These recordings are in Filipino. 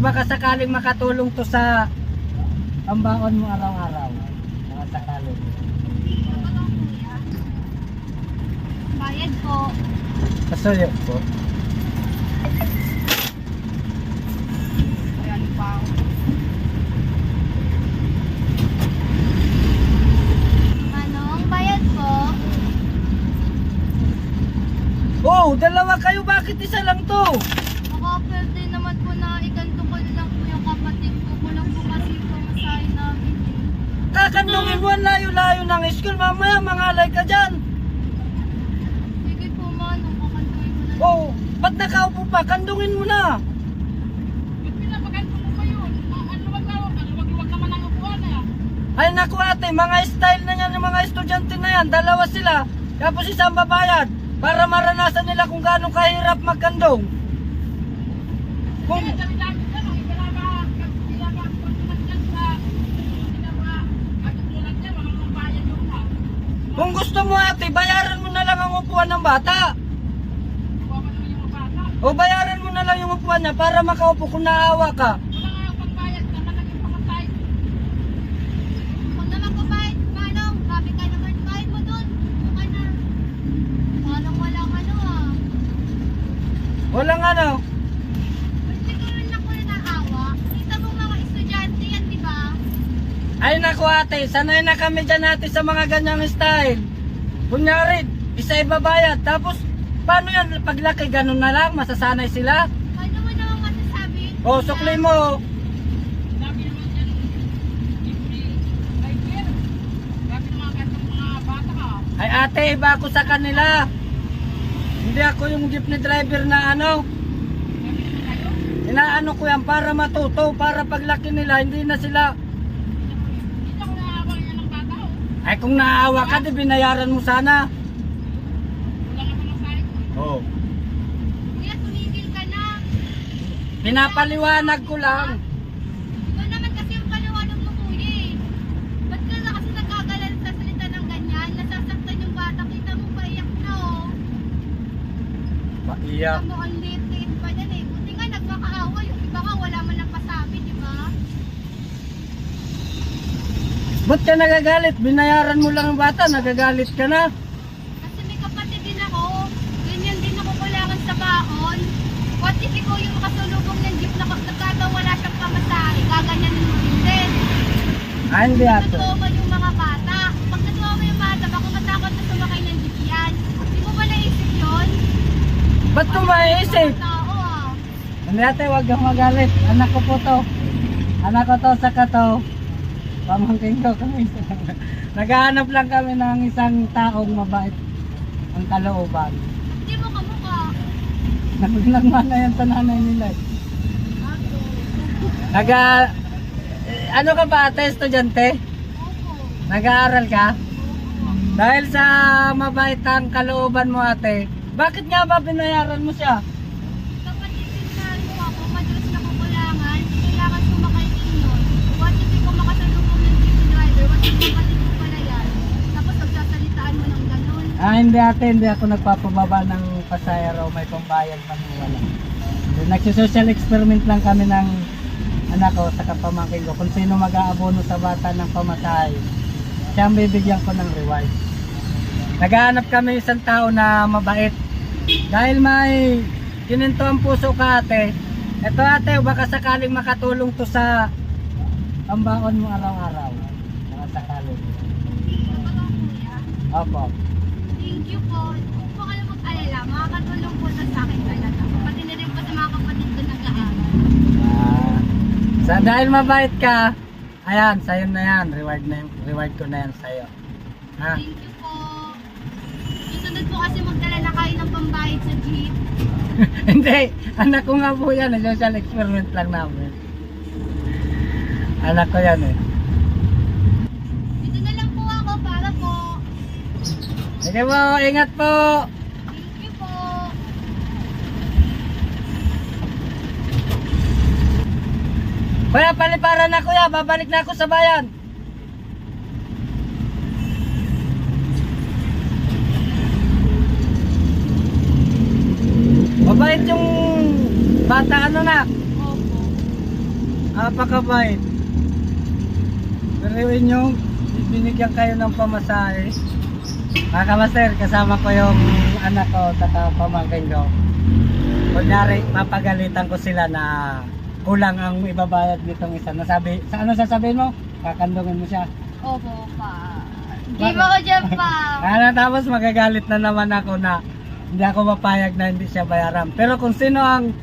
baka sakaling makatulong to sa pambaon mo araw-araw. Baka sakaling. Bayad po. Pasuyo po. Ayan pa. Manong, bayad po. Oh, dalawa kayo. Bakit isa lang to? Makapel din naman po na ikanto ko lang po yung kapatid ko. Kulang po kasi pamasahin namin. Kakandungin mo ang layo-layo ng school. Mamaya mangalay ka dyan. Sige po, Manong. Kakantuin ko na. Oh, ba't nakaupo pa? Kandungin mo na. Pinapakanto mo pa yun. Luwag naman ang upuan eh. Ay naku ate, mga style na yan ng mga estudyante na yan. Dalawa sila. Tapos isang babayad. Para maranasan nila kung gaano kahirap magkandong. Kung, kung gusto mo ate, bayaran mo na lang ang upuan ng bata. O bayaran mo na lang yung upuan niya para makaupo kung naawa ka. Huwag naman ko bayad, Manong. Grabe ka naman. Bayad mo dun. Buka na. Manong walang ano ah. Walang ano. Hindi ko rin ako naawa. Kita mo mga estudyante yan, di ba? Ay naku ate, sanay na kami dyan ate sa mga ganyang style. Kunyari, isa ibabayad. Tapos, paano yan? Paglaki, ganun na lang, masasanay sila. Ano mo naman masasabi? O, sukli mo. Ay ate, iba ako sa kanila. Hindi ako yung jeepney driver na ano. Inaano ko yan para matuto, para paglaki nila, hindi na sila. Ay kung naawa ka, di binayaran mo sana. Oo. Kuya, tumigil ka na. Pinapaliwanag ko lang. Ikaw naman kasi yung paliwanag mo, kuya eh. Ba't ka na kasi nagkagalan sa salita ng ganyan? Nasasaktan yung bata. Kita mo paiyak na oh. Maiyak. Kita mo ang liit-liit pa dyan eh. Buti nga nagmakaawa. Yung iba nga wala man lang pasabi, di ba? Ba't ka nagagalit? Binayaran mo lang ang bata, nagagalit ka na. Kasi may kapatid din ako. Ganyan din ako kulangan sa baon. What if ikaw yung makasulubong ng jeep na nagkataon wala siyang pamasahe? Gaganyanin mo rin din. Ah, hindi ato. Natuwa mo yung mga bata. Pag natuwa mo yung bata, baka matakot na sumakay ng jeep yan. Di mo ba naisip yun? Ba't ko maiisip? Mga tao ah. Hindi ate, huwag kang magalit. Anak ko po to. Anak ko to, saka to. Pamangkin ko kami. Naghahanap lang kami ng isang taong mabait ang kalooban. Hindi mo kamukha. Nagmana yan sa nanay nila. Ano ka ba ate, estudyante? Opo. Nag-aaral ka? Dahil sa mabait ang kalooban mo ate, bakit nga ba binayaran mo siya? Kapatid din na ano ako, madalas na kukulangan. Kailangan sumakay din yun. What if ikaw makasalubong ng jeep driver? What if kapatid mo pala yan? Tapos magsasalitaan mo ng ganun. Ah, hindi ate, hindi ako nagpapababa ng pasayro, may pambayad man wala. Nagsisocial experiment lang kami ng anak ko sa kapamangkin ko kung sino mag-aabono sa bata ng pamasahe. Siya ang bibigyan ko ng reward. Naghahanap kami isang tao na mabait. Dahil may kininto ang puso ka ate. Ito ate, baka sakaling makatulong to sa pambaon mo araw-araw. Baka sakaling. Kapag kuya, Opo. thank you po. Huwag po kayo mag-alala. Makakatulong po sa akin talaga. Pati na rin po sa mga kapatid ko nag-aaral. Dahil mabait ka, ayan, sa'yo na yan. Reward ko na yan sa'yo. Ha? Thank you po. Susunod po kasi magdala na kayo ng pambayad sa jeep. Hindi, anak ko nga po yan. Social experiment lang namin. Anak ko yan eh. Dito na lang po ako para po. Sige po, ingat po. Thank you po. Kuya, paliparan na kuya. Babalik na ako sa bayan. Mabait yung bata ano na. Opo. Apakabait. Pero yung binigyan kayo ng pamasahe. Mga kamaster, kasama ko yung anak ko, taka pamangkin ko. Kunyari, mapagalitan ko sila na kulang ang ibabayad nitong isa. Nasabi, sa ano sasabihin mo? Kakandungin mo siya. Opo pa. Di ba ko dyan pa? Tapos magagalit na naman ako na hindi ako mapayag na hindi siya bayaran. Pero kung sino ang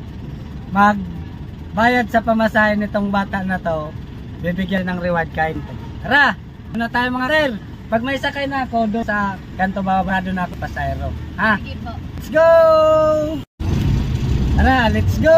magbayad sa pamasahe nitong bata na to, bibigyan ng reward kain. Tara! Ano tayo mga rel? Pag may sakay na ako doon sa kanto babado na ako pasayro. Ha? Sige po. Let's go! Tara, let's go!